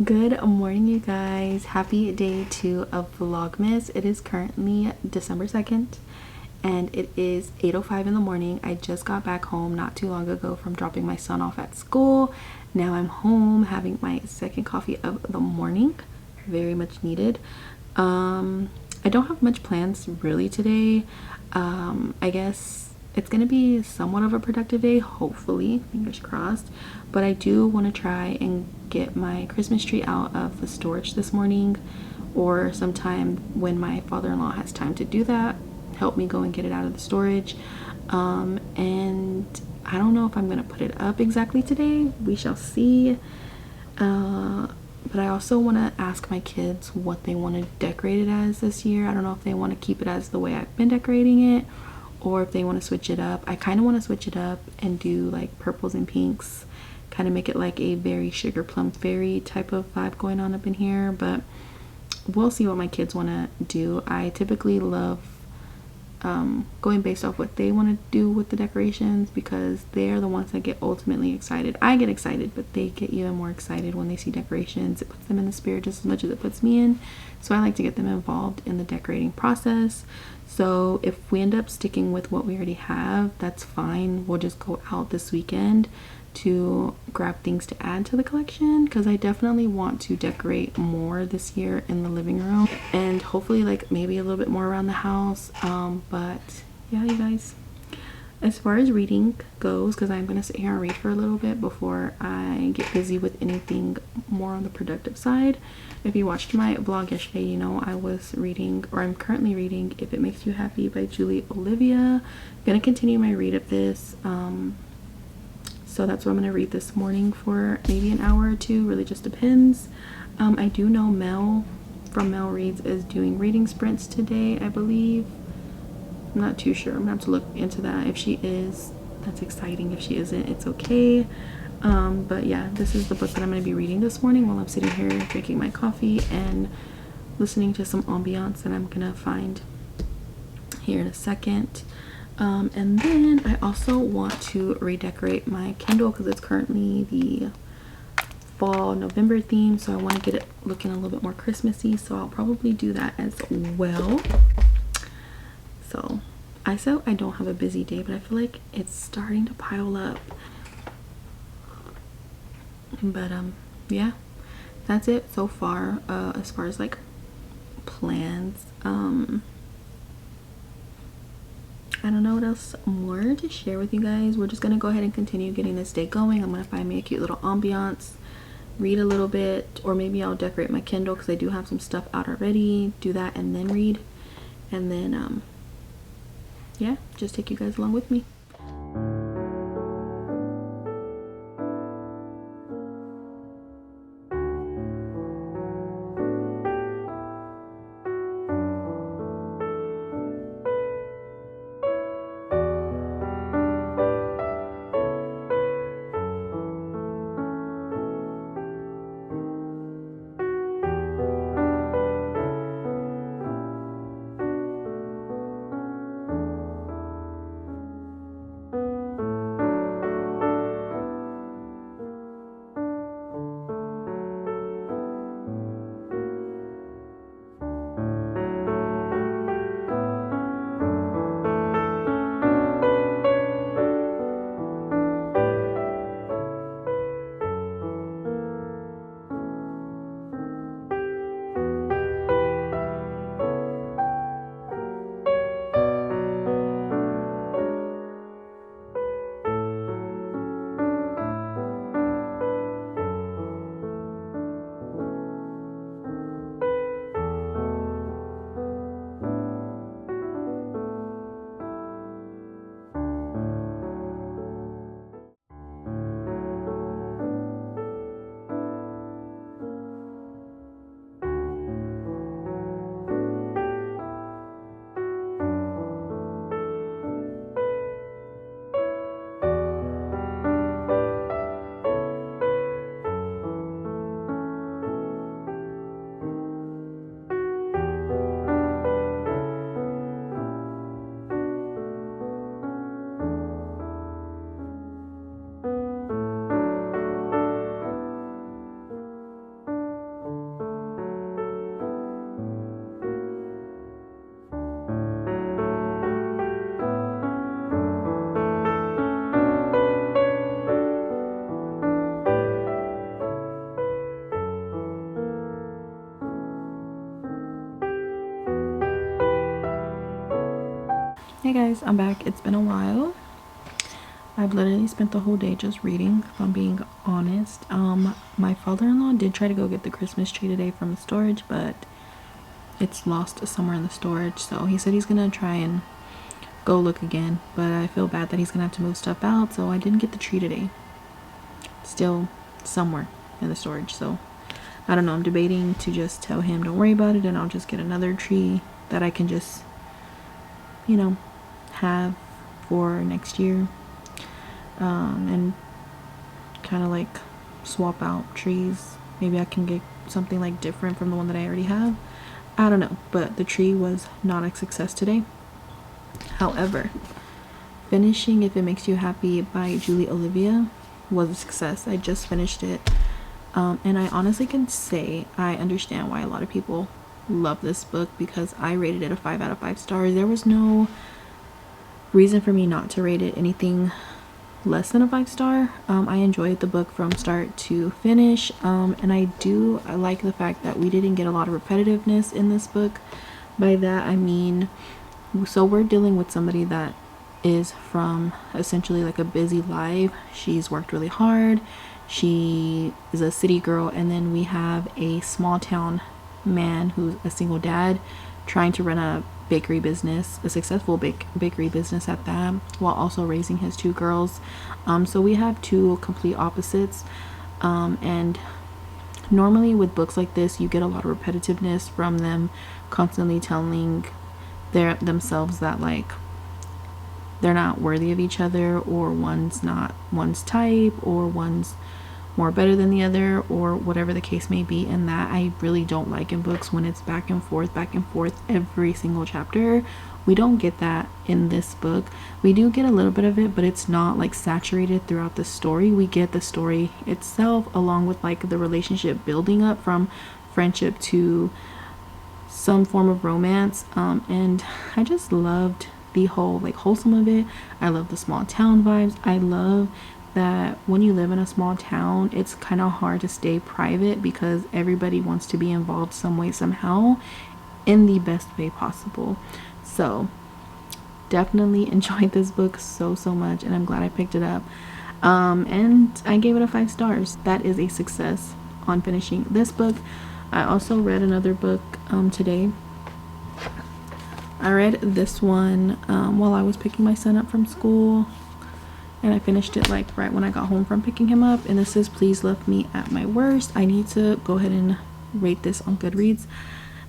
Good morning, you guys. Happy day 2 of Vlogmas. It is currently December 2nd and it is 8:05 in the morning. I just got back home not too long ago from dropping my son off at school. Now I'm home having my second coffee of the morning. Very much needed. I don't have much plans really today. I guess it's gonna be somewhat of a productive day, hopefully, fingers crossed. But I do want to try and get my Christmas tree out of the storage this morning, or sometime when my father-in-law has time to do that, help me go and get it out of the storage. And I don't know if I'm gonna put it up exactly today. We shall see. But I also want to ask my kids what they want to decorate it as this year. I don't know if they want to keep it as the way I've been decorating it, or if they want to switch it up. I kind of want to switch it up and do like purples and pinks, kind of make it like a very sugar plum fairy type of vibe going on up in here. But we'll see what my kids want to do. I typically love going based off what they want to do with the decorations, because they're the ones that get ultimately excited. I get excited, but they get even more excited when they see decorations. It puts them in the spirit just as much as it puts me in. So I like to get them involved in the decorating process. So if we end up sticking with what we already have, that's fine. We'll just go out this weekend to grab things to add to the collection, because I definitely want to decorate more this year in the living room, and hopefully like maybe a little bit more around the house. But yeah, you guys, as far as reading goes, because I'm gonna sit here and read for a little bit before I get busy with anything more on the productive side. If you watched my vlog yesterday, you know I was reading, or I'm currently reading, If It Makes You Happy by Julie Olivia. I'm gonna continue my read of this. So that's what I'm going to read this morning for maybe an hour or two. Really just depends. I do know Mel from Mel Reads is doing reading sprints today, I believe. I'm not too sure. I'm going to have to look into that. If she is, that's exciting. If she isn't, it's okay. But yeah, this is the book that I'm going to be reading this morning while I'm sitting here drinking my coffee and listening to some ambiance that I'm going to find here in a second. And then I also want to redecorate my Kindle, because it's currently the fall November theme, so I want to get it looking a little bit more Christmassy, so I'll probably do that as well. So I said I don't have a busy day, but I feel like it's starting to pile up. But yeah, that's it so far as far as like plans. I don't know what else more to share with you guys. We're just gonna go ahead and continue getting this day going. I'm gonna find me a cute little ambiance, read a little bit, or maybe I'll decorate my Kindle because I do have some stuff out already. Do that and then read, and then yeah, just take you guys along with me. Hey guys, I'm back. It's been a while. I've literally spent the whole day just reading, if I'm being honest. My father-in-law did try to go get the Christmas tree today from the storage, but it's lost somewhere in the storage. So he said he's gonna try and go look again, but I feel bad that he's gonna have to move stuff out, so I didn't get the tree today. Still somewhere in the storage, so I don't know. I'm debating to just tell him don't worry about it and I'll just get another tree that I can just, you know, have for next year, and kind of like swap out trees. Maybe I can get something like different from the one that I already have. I don't know, but the tree was not a success today. However, finishing If It Makes You Happy by Julie Olivia was a success. I just finished it, and I honestly can say I understand why a lot of people love this book, because I rated it a 5 out of 5 stars. There was no reason for me not to rate it anything less than a 5-star. I enjoyed the book from start to finish, and I like the fact that we didn't get a lot of repetitiveness in this book. By that I mean, so we're dealing with somebody that is from essentially like a busy life. She's worked really hard, she is a city girl, and then we have a small town man who's a single dad trying to run a bakery business, a successful bakery business at that, while also raising his 2 girls. So we have 2 complete opposites, and normally with books like this you get a lot of repetitiveness from them constantly telling themselves that like they're not worthy of each other, or one's not one's type, or one's more better than the other, or whatever the case may be. And that I really don't like in books, when it's back and forth every single chapter. We don't get that in this book. We do get a little bit of it, but it's not like saturated throughout the story. We get the story itself along with like the relationship building up from friendship to some form of romance, and I just loved the whole like wholesome of it. I love the small town vibes. I love that when you live in a small town, it's kind of hard to stay private because everybody wants to be involved some way, somehow, in the best way possible. So definitely enjoyed this book so much, and I'm glad I picked it up, and I gave it a 5 stars. That is a success on finishing this book. I also read another book today. I read this one while I was picking my son up from school, and I finished it like right when I got home from picking him up, and this is Please Love Me at My Worst. I need to go ahead and rate this on Goodreads.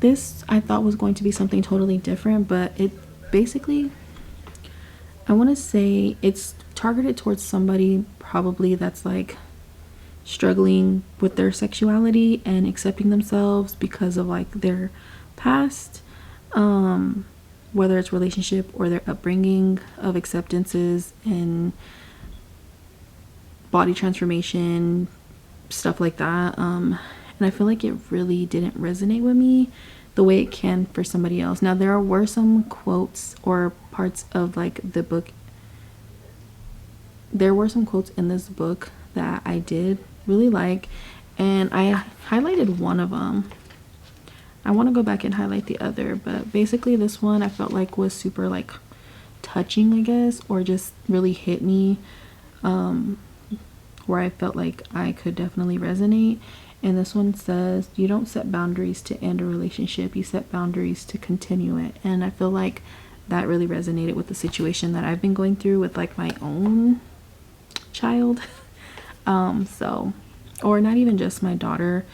This I thought was going to be something totally different, but it basically, I want to say it's targeted towards somebody probably that's like struggling with their sexuality and accepting themselves because of like their past, whether it's relationship or their upbringing of acceptances and body transformation, stuff like that. And I feel like it really didn't resonate with me the way it can for somebody else. Now there were some quotes or parts of like the book, there were some quotes in this book that I did really like, and I highlighted one of them. I want to go back and highlight the other, but basically this one I felt like was super like touching, I guess, or just really hit me, where I felt like I could definitely resonate. And this one says, you don't set boundaries to end a relationship, you set boundaries to continue it. And I feel like that really resonated with the situation that I've been going through with like my own child. So, or not even just my daughter,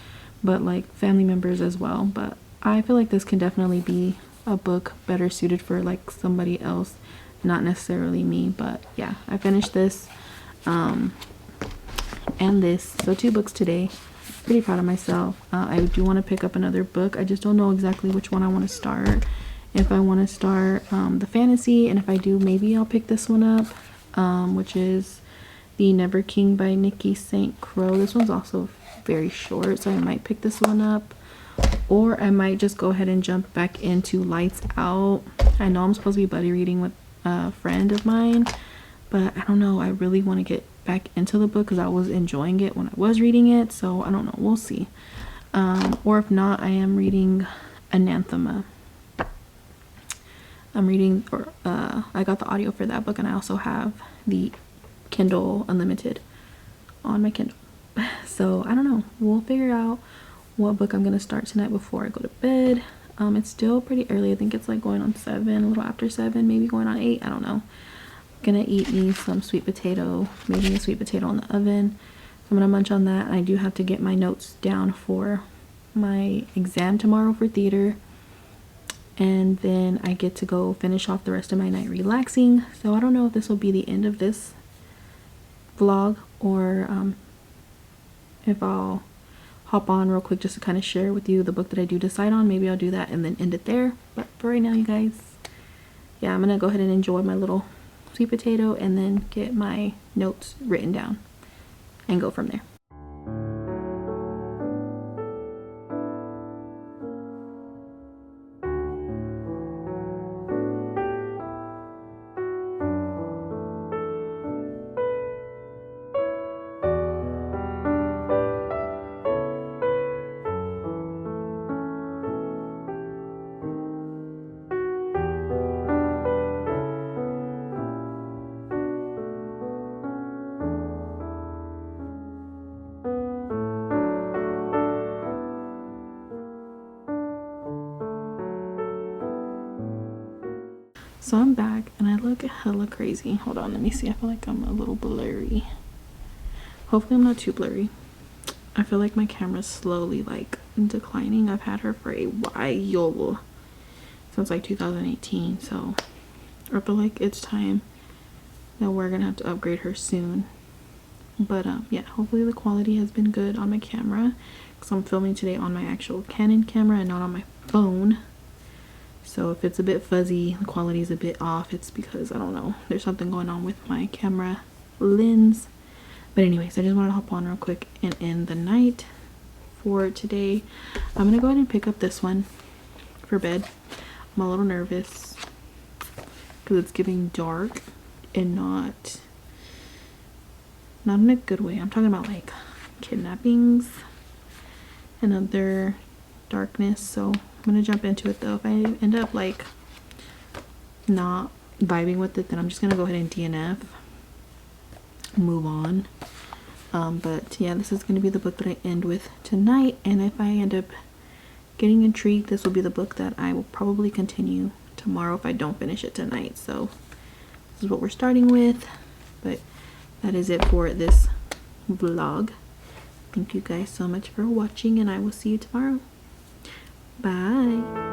but like family members as well. But I feel like this can definitely be a book better suited for like somebody else, not necessarily me. But yeah, I finished this and this, so 2 books today. Pretty proud of myself. I do want to pick up another book. I just don't know exactly which one I want to start. If I want to start the fantasy, and if I do, maybe I'll pick this one up, which is The Never King by Nikki St. Crow. This one's also very short, so I might pick this one up, or I might just go ahead and jump back into Lights Out. I know I'm supposed to be buddy reading with a friend of mine, but I don't know, I really want to get back into the book because I was enjoying it when I was reading it, so I don't know, we'll see. Or if not, I am reading Anathema. I'm reading, or I got the audio for that book, and I also have the Kindle Unlimited on my Kindle. So I don't know, we'll figure out what book I'm gonna start tonight before I go to bed. It's still pretty early. I think it's like going on 7, a little after 7, maybe going on 8, I don't know. I'm gonna eat me some sweet potato, making a sweet potato in the oven. So I'm gonna munch on that. I do have to get my notes down for my exam tomorrow for theater, and then I get to go finish off the rest of my night relaxing. So I don't know if this will be the end of this vlog, or if I'll hop on real quick just to kind of share with you the book that I do decide on. Maybe I'll do that and then end it there. But for right now, you guys, yeah, I'm gonna go ahead and enjoy my little sweet potato and then get my notes written down and go from there. So I'm back and I look hella crazy. Hold on, let me see. I feel like I'm a little blurry. Hopefully I'm not too blurry. I feel like my camera's slowly like declining. I've had her for a while, since like 2018. So I feel like it's time that we're gonna have to upgrade her soon. But yeah, hopefully the quality has been good on my camera, because I'm filming today on my actual Canon camera and not on my phone. So if it's a bit fuzzy, the quality is a bit off, it's because, I don't know, there's something going on with my camera lens. But anyways, I just wanted to hop on real quick and end the night for today. I'm gonna go ahead and pick up this one for bed. I'm a little nervous because it's getting dark, and not in a good way. I'm talking about like kidnappings and other darkness. So I'm gonna jump into it though. If I end up like not vibing with it, then I'm just gonna go ahead and DNF, move on. But yeah, this is gonna be the book that I end with tonight, and if I end up getting intrigued, this will be the book that I will probably continue tomorrow if I don't finish it tonight. So this is what we're starting with, but that is it for this vlog. Thank you guys so much for watching, and I will see you tomorrow. Bye.